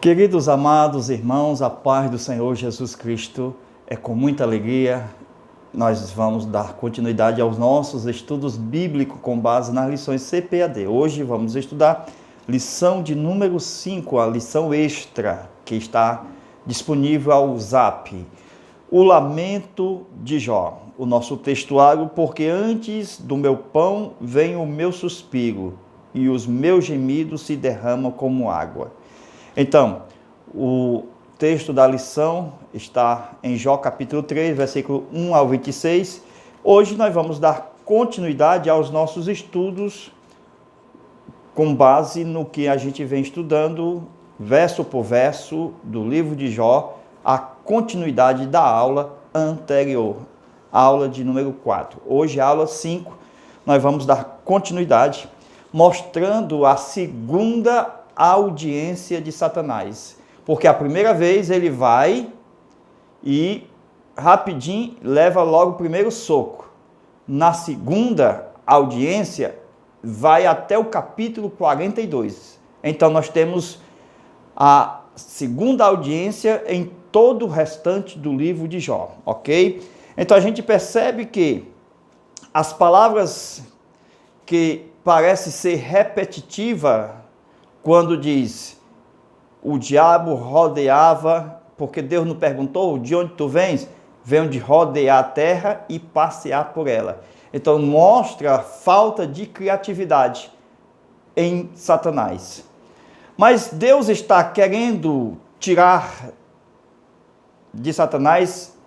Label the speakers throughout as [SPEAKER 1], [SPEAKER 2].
[SPEAKER 1] Queridos amados irmãos, a paz do Senhor Jesus Cristo, é com muita alegria nós vamos dar continuidade aos nossos estudos bíblicos com base nas lições CPAD. Hoje vamos estudar lição de número 5, a lição extra, que está disponível ao Zap. O lamento de Jó, o nosso textuário, porque antes do meu pão vem o meu suspiro, e os meus gemidos se derramam como água. Então, o texto da lição está em Jó capítulo 3, versículo 1 ao 26. Hoje nós vamos dar continuidade aos nossos estudos com base no que a gente vem estudando, verso por verso, do livro de Jó, a continuidade da aula anterior, aula de número 4. Hoje, aula 5, nós vamos dar continuidade, mostrando a segunda audiência de Satanás, porque a primeira vez ele vai e rapidinho leva logo o primeiro soco. Na segunda audiência vai até o capítulo 42. Então nós temos a segunda audiência em todo o restante do livro de Jó, ok? Então a gente percebe que as palavras que parecem ser repetitivas quando diz, o diabo rodeava, porque Deus não perguntou, de onde tu vens? Venho de rodear a terra e passear por ela. Então mostra a falta de criatividade em Satanás. Mas Deus está querendo tirar de Satanás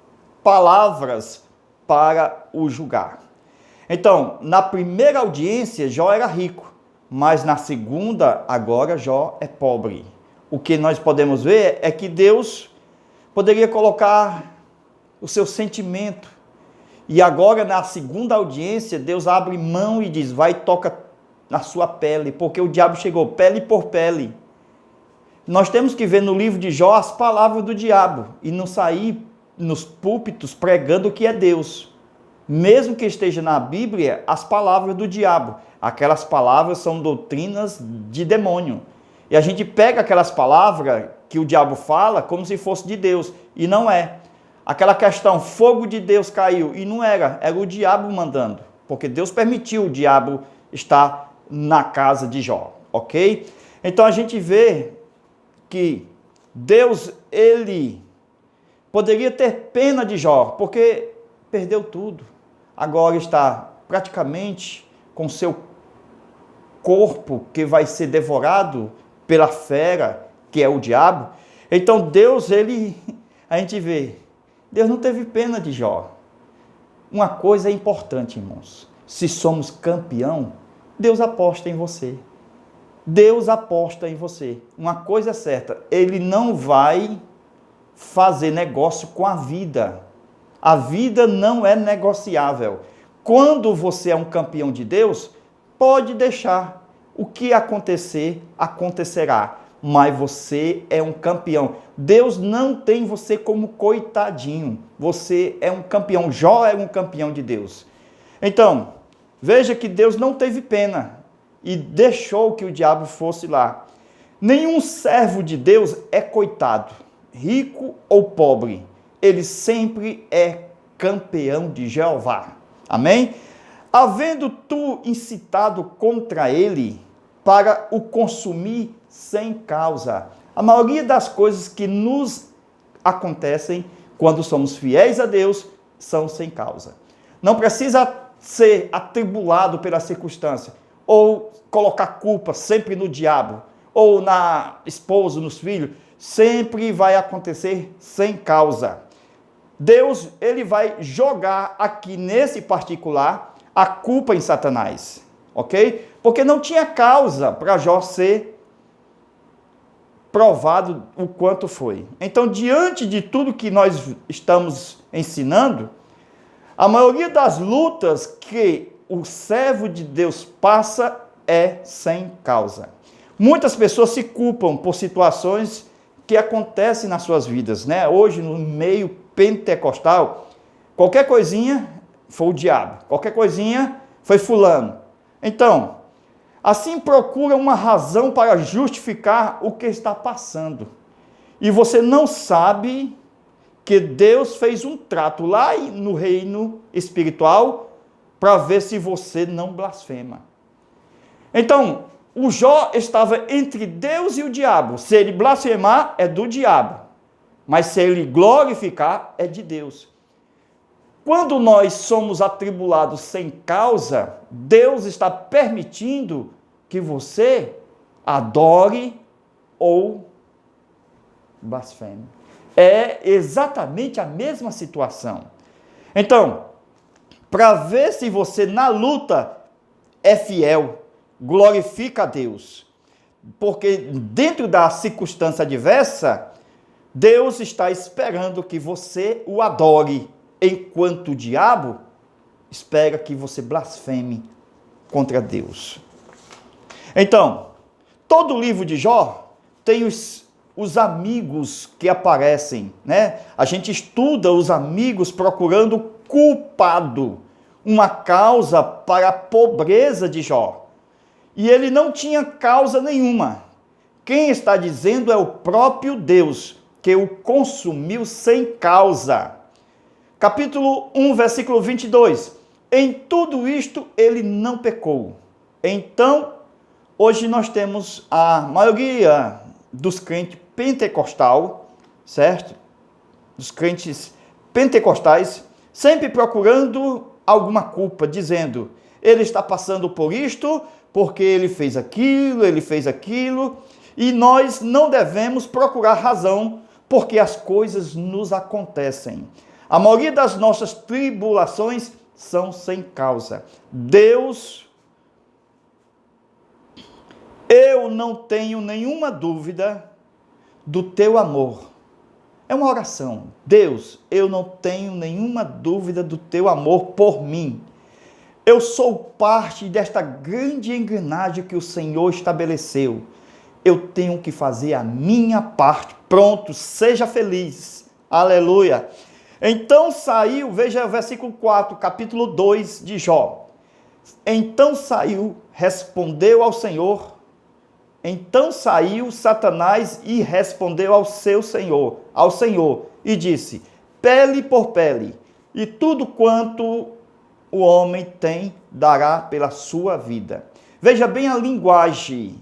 [SPEAKER 1] palavras para o julgar. Então, na primeira audiência, Jó era rico. Mas na segunda, agora Jó é pobre. O que nós podemos ver é que Deus poderia colocar o seu sentimento. E agora, na segunda audiência, Deus abre mão e diz, vai e toca na sua pele, porque o diabo chegou pele por pele. Nós temos que ver no livro de Jó as palavras do diabo e não sair nos púlpitos pregando o que é Deus. Mesmo que esteja na Bíblia, as palavras do diabo. Aquelas palavras são doutrinas de demônio. E a gente pega aquelas palavras que o diabo fala como se fosse de Deus. E não é. Aquela questão, fogo de Deus caiu. E não era. Era o diabo mandando. Porque Deus permitiu o diabo estar na casa de Jó. Ok? Então a gente vê que Deus, ele poderia ter pena de Jó. Porque perdeu tudo. Agora está praticamente com seu corpo que vai ser devorado pela fera, que é o diabo. Então Deus, a gente vê, Deus não teve pena de Jó. Uma coisa é importante, irmãos. Se somos campeão, Deus aposta em você. Deus aposta em você. Uma coisa é certa, Ele não vai fazer negócio com a vida. A vida não é negociável. Quando você é um campeão de Deus, pode deixar. O que acontecer, acontecerá. Mas você é um campeão. Deus não tem você como coitadinho. Você é um campeão. Jó é um campeão de Deus. Então, veja que Deus não teve pena e deixou que o diabo fosse lá. Nenhum servo de Deus é coitado, rico ou pobre. Ele sempre é campeão de Jeová. Amém? Havendo tu incitado contra ele para o consumir sem causa. A maioria das coisas que nos acontecem quando somos fiéis a Deus são sem causa. Não precisa ser atribulado pela circunstância ou colocar culpa sempre no diabo ou na esposa, nos filhos. Sempre vai acontecer sem causa. Deus, ele vai jogar aqui nesse particular a culpa em Satanás, ok? Porque não tinha causa para Jó ser provado o quanto foi. Então, diante de tudo que nós estamos ensinando, a maioria das lutas que o servo de Deus passa é sem causa. Muitas pessoas se culpam por situações que acontecem nas suas vidas, né? Hoje, no meio pentecostal, qualquer coisinha foi o diabo, qualquer coisinha foi fulano. Então, assim procura uma razão para justificar o que está passando. e você não sabe que Deus fez um trato lá no reino espiritual para ver se você não blasfema. Então, o Jó estava entre Deus e o diabo. Se ele blasfemar, é do diabo. Mas se ele glorificar, é de Deus. Quando nós somos atribulados sem causa, Deus está permitindo que você adore ou blasfeme. É exatamente a mesma situação. Então, para ver se você na luta é fiel, glorifica a Deus. Porque dentro da circunstância adversa, Deus está esperando que você o adore, enquanto o diabo espera que você blasfeme contra Deus. Então, todo o livro de Jó tem os amigos que aparecem, né? A gente estuda os amigos procurando culpado, uma causa para a pobreza de Jó. E ele não tinha causa nenhuma. Quem está dizendo é o próprio Deus, que o consumiu sem causa. Capítulo 1, versículo 22. Em tudo isto ele não pecou. Então, hoje nós temos a maioria dos crentes pentecostal, certo? Dos crentes pentecostais, sempre procurando alguma culpa, dizendo, ele está passando por isto, porque ele fez aquilo, e nós não devemos procurar razão, porque as coisas nos acontecem. A maioria das nossas tribulações são sem causa. Deus, eu não tenho nenhuma dúvida do teu amor. É uma oração. Deus, eu não tenho nenhuma dúvida do teu amor por mim. Eu sou parte desta grande engrenagem que o Senhor estabeleceu. Eu tenho que fazer a minha parte. Pronto, seja feliz. Aleluia. Então saiu, veja o versículo 4, capítulo 2 de Jó. Então saiu, respondeu ao Senhor. Então saiu Satanás e respondeu ao Senhor, e disse, pele por pele, e tudo quanto o homem tem, dará pela sua vida. Veja bem a linguagem.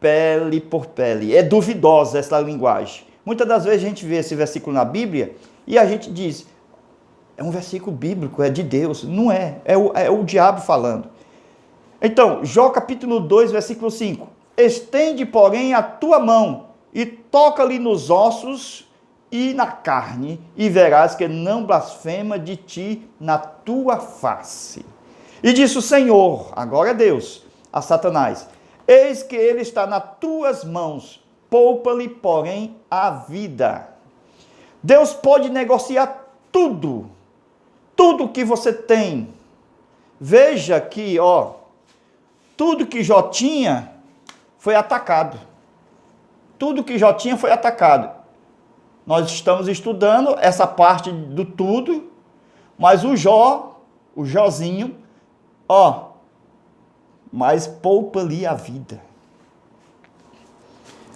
[SPEAKER 1] Pele por pele. É duvidosa essa linguagem. Muitas das vezes a gente vê esse versículo na Bíblia e a gente diz, é um versículo bíblico, é de Deus. Não é, é o diabo falando. Então, Jó capítulo 2, versículo 5. Estende, porém, a tua mão e toca-lhe nos ossos e na carne, e verás que não blasfema de ti na tua face. E disse o Senhor, agora é Deus, a Satanás, eis que ele está nas tuas mãos, poupa-lhe, porém, a vida. Deus pode negociar tudo que você tem. Veja que, tudo que Jó tinha foi atacado. Tudo que Jó tinha foi atacado. Nós estamos estudando essa parte do tudo, mas o Józinho, mas poupa-lhe a vida.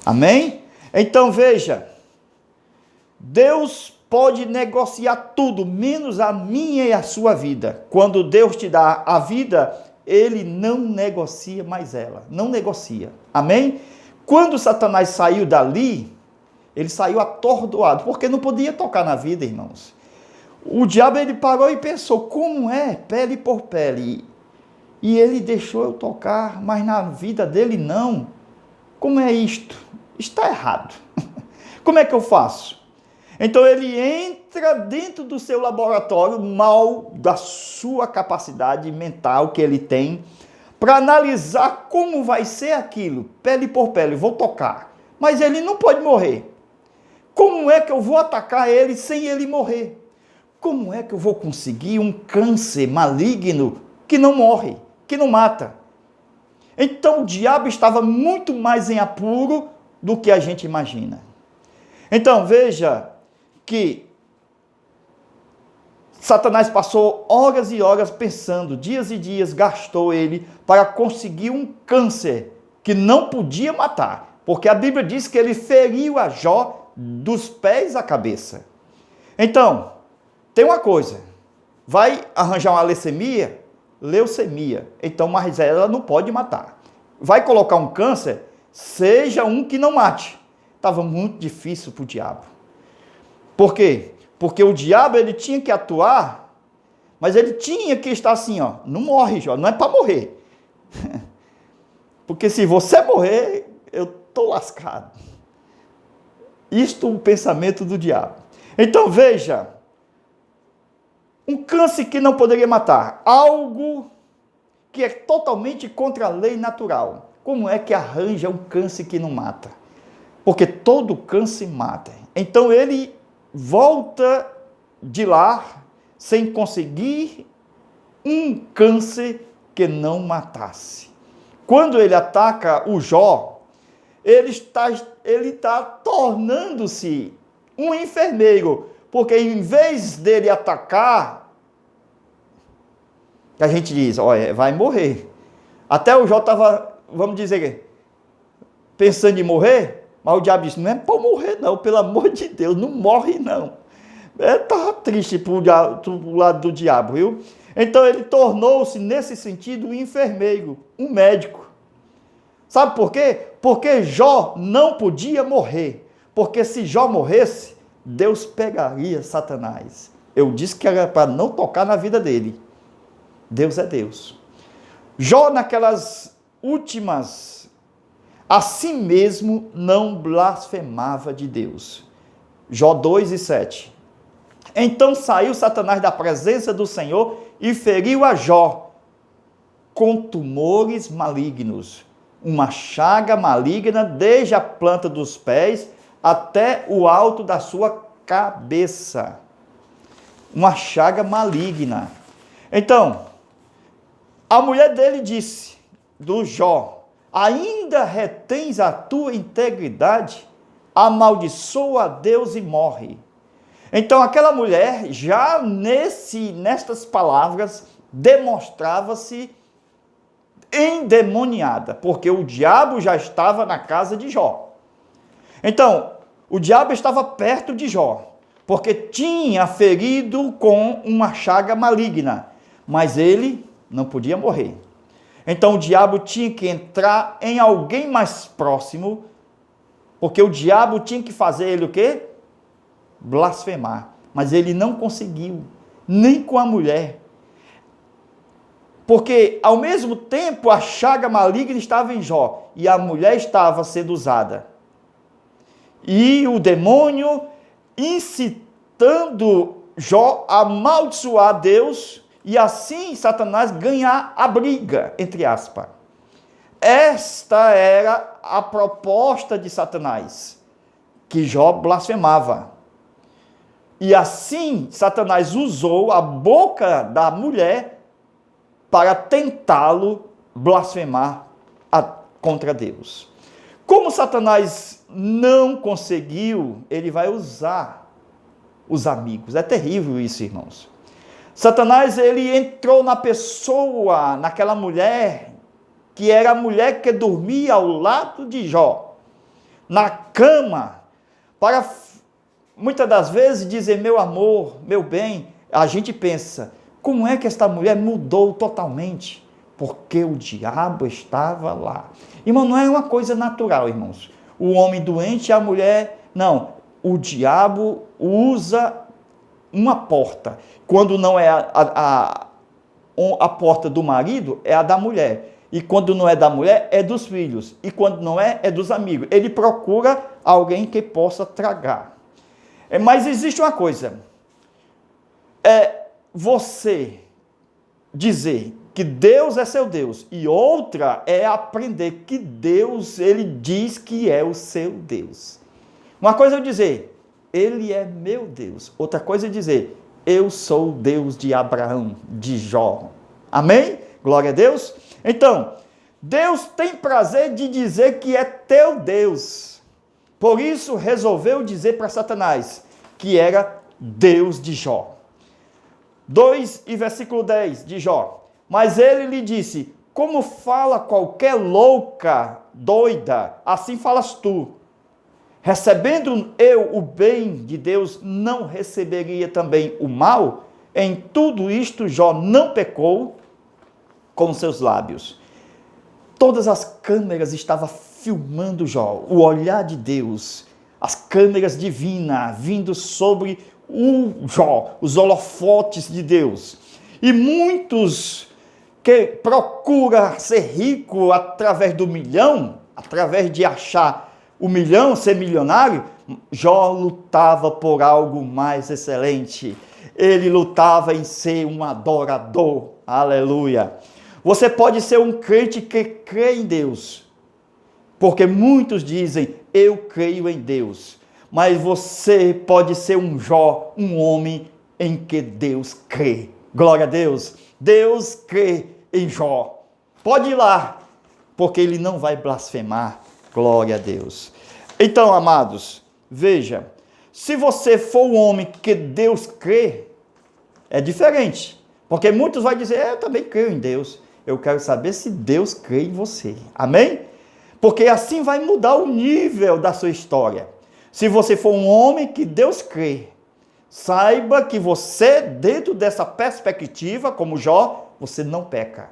[SPEAKER 1] Amém? Então veja, Deus pode negociar tudo, menos a minha e a sua vida. Quando Deus te dá a vida, Ele não negocia mais ela, não negocia. Amém? Quando Satanás saiu dali, ele saiu atordoado, porque não podia tocar na vida, irmãos. O diabo, ele parou e pensou, como é pele por pele? E ele deixou eu tocar, mas na vida dele não. Como é isto? Está errado. Como é que eu faço? Então ele entra dentro do seu laboratório, mal da sua capacidade mental que ele tem, para analisar como vai ser aquilo, pele por pele, vou tocar. Mas ele não pode morrer. Como é que eu vou atacar ele sem ele morrer? Como é que eu vou conseguir um câncer maligno que não morre, que não mata? Então o diabo estava muito mais em apuro do que a gente imagina. Então veja que Satanás passou horas e horas pensando, dias e dias gastou ele para conseguir um câncer que não podia matar, porque a Bíblia diz que ele feriu a Jó dos pés à cabeça. Então, tem uma coisa, vai arranjar uma leucemia, então, mas ela não pode matar. Vai colocar um câncer, seja um que não mate. Estava muito difícil para o diabo. Por quê? Porque o diabo, ele tinha que atuar, mas ele tinha que estar assim, ó, não morre, Jó, não é para morrer. Porque se você morrer, eu estou lascado. Isto é o pensamento do diabo. Então, veja, um câncer que não poderia matar, algo que é totalmente contra a lei natural. Como é que arranja um câncer que não mata? Porque todo câncer mata. Então, ele volta de lá sem conseguir um câncer que não matasse. Quando ele ataca o Jó, ele está tornando-se um enfermeiro, porque em vez dele atacar, que a gente diz, olha, vai morrer. Até o Jó estava, vamos dizer, pensando em morrer, mas o diabo disse, não é para morrer não, pelo amor de Deus, não morre não. Estava triste para o lado do diabo, viu? Então ele tornou-se, nesse sentido, um enfermeiro, um médico. Sabe por quê? Porque Jó não podia morrer. Porque se Jó morresse, Deus pegaria Satanás. Eu disse que era para não tocar na vida dele. Deus é Deus. Jó, naquelas últimas, a si mesmo não blasfemava de Deus. Jó 2:7. Então saiu Satanás da presença do Senhor e feriu a Jó com tumores malignos, uma chaga maligna desde a planta dos pés até o alto da sua cabeça. Uma chaga maligna. Então, a mulher dele disse, do Jó, ainda retens a tua integridade? Amaldiçoa a Deus e morre. Então, aquela mulher, já nestas palavras, demonstrava-se endemoniada, porque o diabo já estava na casa de Jó. Então, o diabo estava perto de Jó, porque tinha ferido com uma chaga maligna, mas ele não podia morrer. Então, o diabo tinha que entrar em alguém mais próximo, porque o diabo tinha que fazer ele o quê? Blasfemar. Mas ele não conseguiu, nem com a mulher. Porque, ao mesmo tempo, a chaga maligna estava em Jó, e a mulher estava sendo usada. E o demônio incitando Jó a amaldiçoar Deus, e assim Satanás ganhar a briga, entre aspas. Esta era a proposta de Satanás, que Jó blasfemava. E assim Satanás usou a boca da mulher para tentá-lo blasfemar contra Deus. Como Satanás não conseguiu, ele vai usar os amigos. É terrível isso, irmãos. Satanás, ele entrou na pessoa, naquela mulher, que era a mulher que dormia ao lado de Jó, na cama, para muitas das vezes dizer, meu amor, meu bem. A gente pensa, como é que esta mulher mudou totalmente? Porque o diabo estava lá. Irmão, não é uma coisa natural, irmãos. O homem doente e a mulher, não. O diabo usa uma porta. Quando não é a porta do marido, é a da mulher. E quando não é da mulher, é dos filhos. E quando não é dos amigos. Ele procura alguém que possa tragar. Mas existe uma coisa. Você dizer que Deus é seu Deus. E outra é aprender que Deus, ele diz que é o seu Deus. Uma coisa é eu dizer, ele é meu Deus. Outra coisa é dizer, eu sou o Deus de Abraão, de Jó. Amém? Glória a Deus. Então, Deus tem prazer de dizer que é teu Deus. Por isso, resolveu dizer para Satanás que era Deus de Jó. 2 e versículo 10 de Jó. Mas ele lhe disse, como fala qualquer louca, doida, assim falas tu. Recebendo eu o bem de Deus, não receberia também o mal? Em tudo isto Jó não pecou com seus lábios. Todas as câmeras estavam filmando Jó, o olhar de Deus, as câmeras divinas vindo sobre o Jó, os holofotes de Deus. E muitos que procuram ser rico através do milhão, através de achar o milhão, ser milionário, Jó lutava por algo mais excelente. Ele lutava em ser um adorador. Aleluia. Você pode ser um crente que crê em Deus, porque muitos dizem, eu creio em Deus. Mas você pode ser um Jó, um homem em que Deus crê. Glória a Deus. Deus crê em Jó. Pode ir lá, porque ele não vai blasfemar. Glória a Deus. Então, amados, veja, se você for um homem que Deus crê, é diferente. Porque muitos vão dizer, eu também creio em Deus. Eu quero saber se Deus crê em você. Amém? Porque assim vai mudar o nível da sua história. Se você for um homem que Deus crê, saiba que você, dentro dessa perspectiva, como Jó, você não peca.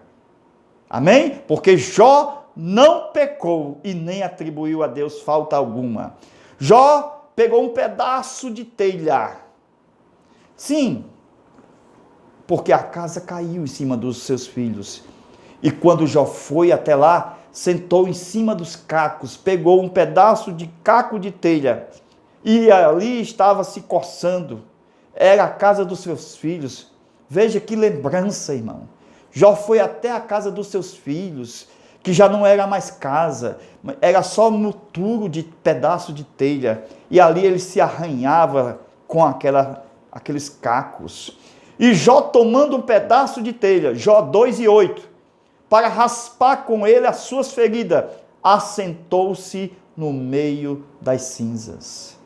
[SPEAKER 1] Amém? Porque Jó não pecou e nem atribuiu a Deus falta alguma. Jó pegou um pedaço de telha. Sim, porque a casa caiu em cima dos seus filhos. E quando Jó foi até lá, sentou em cima dos cacos, pegou um pedaço de caco de telha e ali estava se coçando. Era a casa dos seus filhos. Veja que lembrança, irmão. Jó foi até a casa dos seus filhos, que já não era mais casa, era só muturo de pedaço de telha. E ali ele se arranhava com aqueles cacos. E Jó tomando um pedaço de telha, Jó 2:8, para raspar com ele as suas feridas, assentou-se no meio das cinzas.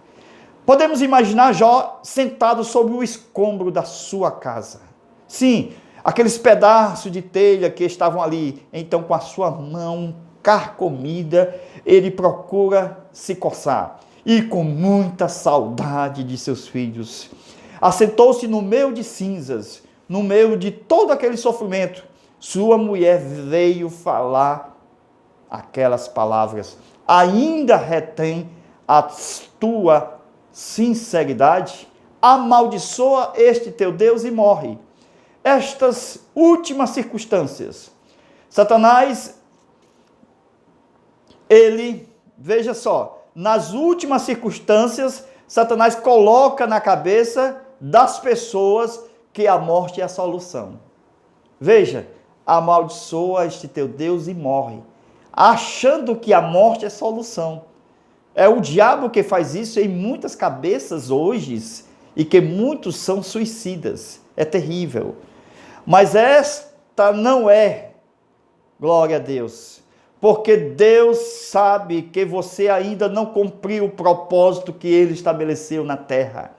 [SPEAKER 1] Podemos imaginar Jó sentado sobre o escombro da sua casa. Sim, aqueles pedaços de telha que estavam ali. Então, com a sua mão carcomida, ele procura se coçar. E com muita saudade de seus filhos. Assentou-se no meio de cinzas, no meio de todo aquele sofrimento. Sua mulher veio falar aquelas palavras. Ainda retém a tua sinceridade? Amaldiçoa este teu Deus e morre. Estas últimas circunstâncias, Satanás, veja só, nas últimas circunstâncias, Satanás coloca na cabeça das pessoas que a morte é a solução. Veja, amaldiçoa este teu Deus e morre, achando que a morte é solução. É o diabo que faz isso em muitas cabeças hoje e que muitos são suicidas. É terrível. Mas esta não é, glória a Deus, porque Deus sabe que você ainda não cumpriu o propósito que Ele estabeleceu na terra.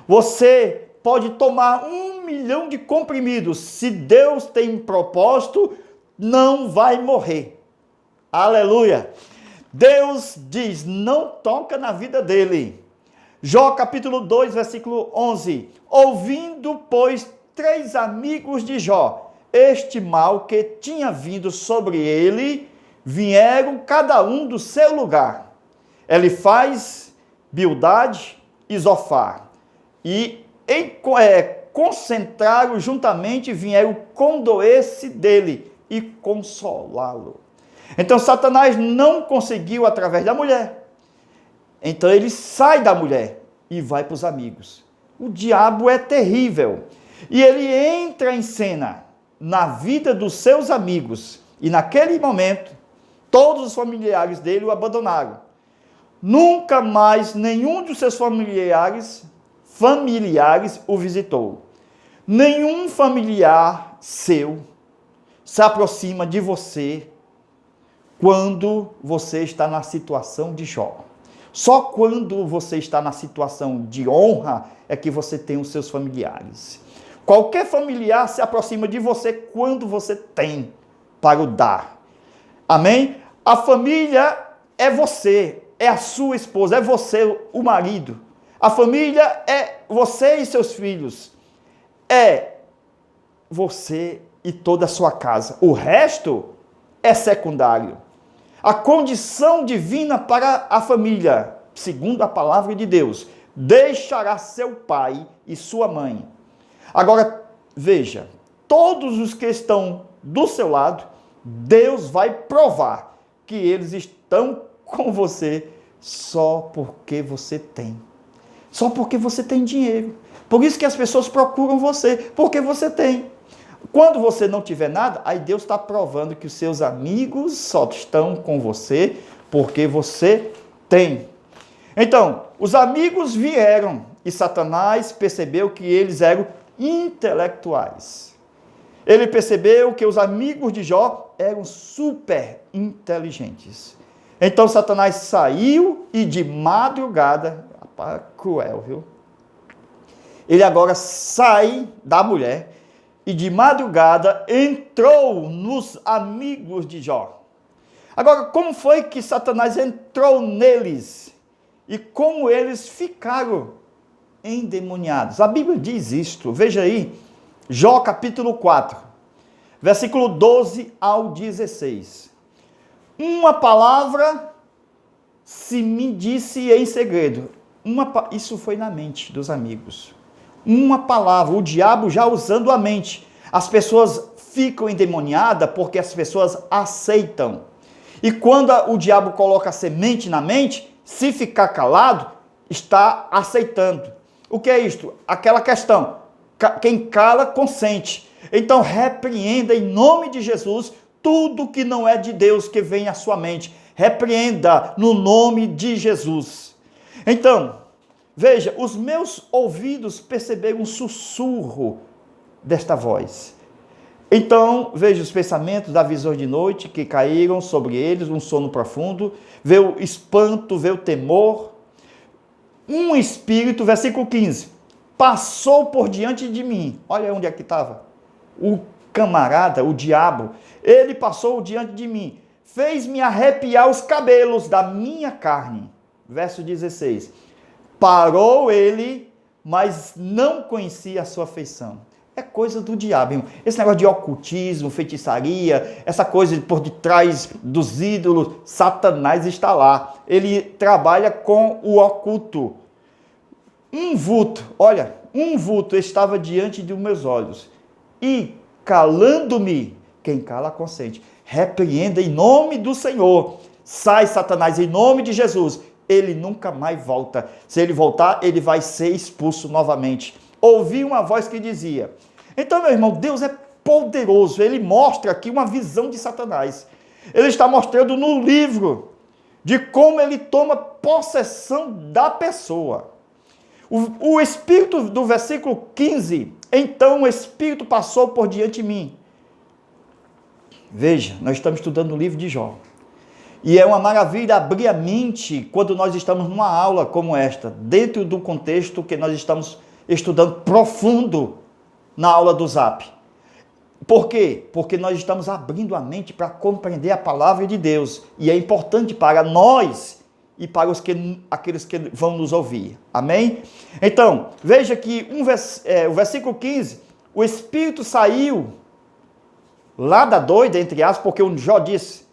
[SPEAKER 1] Você pode tomar 1 milhão de comprimidos, se Deus tem um propósito, não vai morrer. Aleluia! Deus diz, não toca na vida dele. Jó capítulo 2, versículo 11. Ouvindo, pois, 3 amigos de Jó, este mal que tinha vindo sobre ele, vieram cada um do seu lugar. Elifaz, Bildade e Zofar. E concentraram juntamente, vieram condoer-se dele e consolá-lo. Então Satanás não conseguiu através da mulher. Então ele sai da mulher e vai para os amigos. O diabo é terrível. E ele entra em cena na vida dos seus amigos. E naquele momento, todos os familiares dele o abandonaram. Nunca mais nenhum dos seus familiares o visitou. Nenhum familiar seu se aproxima de você quando você está na situação de Jó. Só quando você está na situação de honra é que você tem os seus familiares. Qualquer familiar se aproxima de você quando você tem para o dar. Amém? A família é você, é a sua esposa, é você, o marido. A família é você e seus filhos. É você e toda a sua casa. O resto é secundário. A condição divina para a família, segundo a palavra de Deus, deixará seu pai e sua mãe. Agora, veja, todos os que estão do seu lado, Deus vai provar que eles estão com você só porque você tem. Só porque você tem dinheiro. Por isso que as pessoas procuram você, porque você tem. Quando você não tiver nada, aí Deus está provando que os seus amigos só estão com você porque você tem. Então, os amigos vieram e Satanás percebeu que eles eram intelectuais. Ele percebeu que os amigos de Jó eram super inteligentes. Então Satanás saiu e de madrugada, rapaz, cruel, viu? Ele agora sai da mulher e de madrugada entrou nos amigos de Jó. Agora, como foi que Satanás entrou neles? E como eles ficaram endemoniados? A Bíblia diz isto, veja aí, Jó capítulo 4, versículo 12 ao 16. Uma palavra se me disse em segredo. Isso foi na mente dos amigos. Uma palavra, o diabo já usando a mente. As pessoas ficam endemoniadas porque as pessoas aceitam. E quando o diabo coloca a semente na mente, se ficar calado, está aceitando. O que é isto? Aquela questão, quem cala, consente. Então repreenda em nome de Jesus tudo que não é de Deus que vem à sua mente. Repreenda no nome de Jesus. Então, veja, os meus ouvidos perceberam um sussurro desta voz. Então, veja os pensamentos da visão de noite que caíram sobre eles, um sono profundo, veio o espanto, veio o temor. Um espírito, versículo 15, passou por diante de mim. Olha onde é que estava. O camarada, o diabo, ele passou diante de mim, fez-me arrepiar os cabelos da minha carne. Verso 16. Parou ele, mas não conhecia a sua feição. É coisa do diabo, irmão. Esse negócio de ocultismo, feitiçaria, essa coisa por detrás dos ídolos, Satanás está lá. Ele trabalha com o oculto. Um vulto estava diante dos meus olhos. E calando-me, quem cala consente. Repreenda em nome do Senhor. Sai, Satanás, em nome de Jesus. Ele nunca mais volta. Se ele voltar, ele vai ser expulso novamente. Ouvi uma voz que dizia... Então, meu irmão, Deus é poderoso. Ele mostra aqui uma visão de Satanás. Ele está mostrando no livro de como ele toma possessão da pessoa. O Espírito do versículo 15, então o Espírito passou por diante de mim. Veja, nós estamos estudando o livro de Jó. E é uma maravilha abrir a mente quando nós estamos numa aula como esta, dentro do contexto que nós estamos estudando profundo na aula do Zap. Por quê? Porque nós estamos abrindo a mente para compreender a palavra de Deus. E é importante para nós e para aqueles que vão nos ouvir. Amém? Então, veja que o versículo 15, o Espírito saiu lá da doida, entre aspas, porque o Jó disse,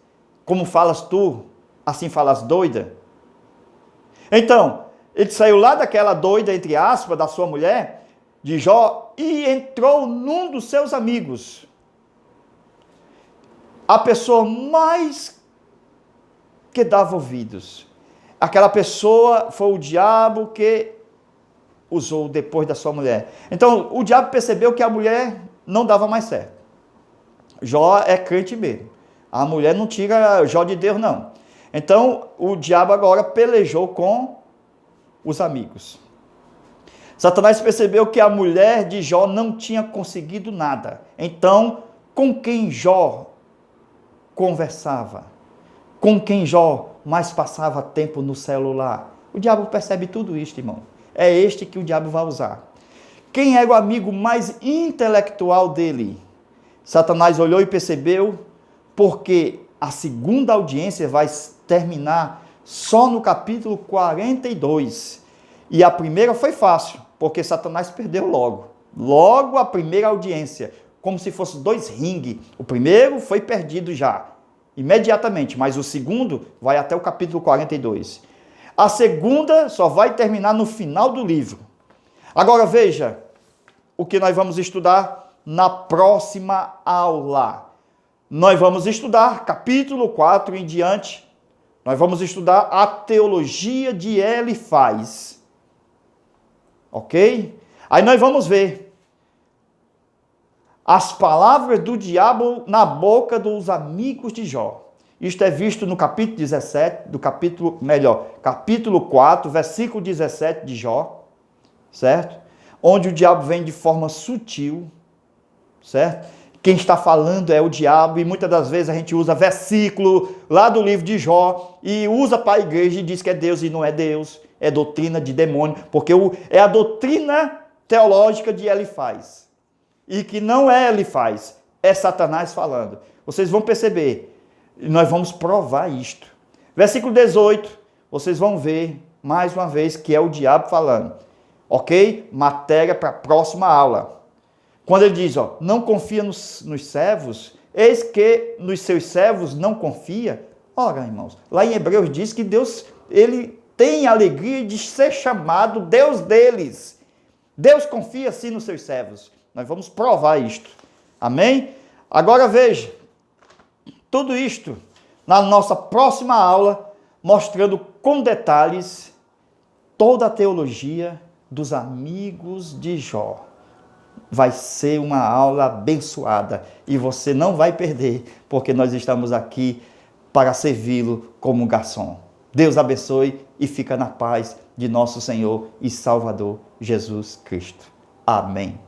[SPEAKER 1] como falas tu, assim falas doida. Então, ele saiu lá daquela doida, entre aspas, da sua mulher, de Jó, e entrou num dos seus amigos. A pessoa mais que dava ouvidos. Aquela pessoa foi o diabo que usou depois da sua mulher. Então, o diabo percebeu que a mulher não dava mais certo. Jó é crente mesmo. A mulher não tira Jó de Deus, não. Então, o diabo agora pelejou com os amigos. Satanás percebeu que a mulher de Jó não tinha conseguido nada. Então, com quem Jó conversava? Com quem Jó mais passava tempo no celular? O diabo percebe tudo isso, irmão. É este que o diabo vai usar. Quem era o amigo mais intelectual dele? Satanás olhou e percebeu porque a segunda audiência vai terminar só no capítulo 42. E a primeira foi fácil, porque Satanás perdeu logo. Logo a primeira audiência, como se fosse 2 ringues. O primeiro foi perdido já, imediatamente, mas o segundo vai até o capítulo 42. A segunda só vai terminar no final do livro. Agora veja o que nós vamos estudar na próxima aula. Nós vamos estudar capítulo 4 em diante. Nós vamos estudar a teologia de Elifaz. Ok? Aí nós vamos ver as palavras do diabo na boca dos amigos de Jó. Isto é visto no capítulo 17, capítulo 4, versículo 17 de Jó, certo? Onde o diabo vem de forma sutil, certo? Quem está falando é o diabo, e muitas das vezes a gente usa versículo lá do livro de Jó e usa para a igreja e diz que é Deus e não é Deus, é doutrina de demônio, porque é a doutrina teológica de Elifaz. E que não é Elifaz, é Satanás falando. Vocês vão perceber, e nós vamos provar isto. Versículo 18, vocês vão ver mais uma vez que é o diabo falando. Ok? Matéria para a próxima aula. Quando ele diz, não confia nos servos, eis que nos seus servos não confia. Ora, irmãos, lá em Hebreus diz que Deus, ele tem a alegria de ser chamado Deus deles. Deus confia sim nos seus servos. Nós vamos provar isto. Amém? Agora veja, tudo isto na nossa próxima aula, mostrando com detalhes toda a teologia dos amigos de Jó. Vai ser uma aula abençoada e você não vai perder, porque nós estamos aqui para servi-lo como garçom. Deus abençoe e fica na paz de nosso Senhor e Salvador Jesus Cristo. Amém.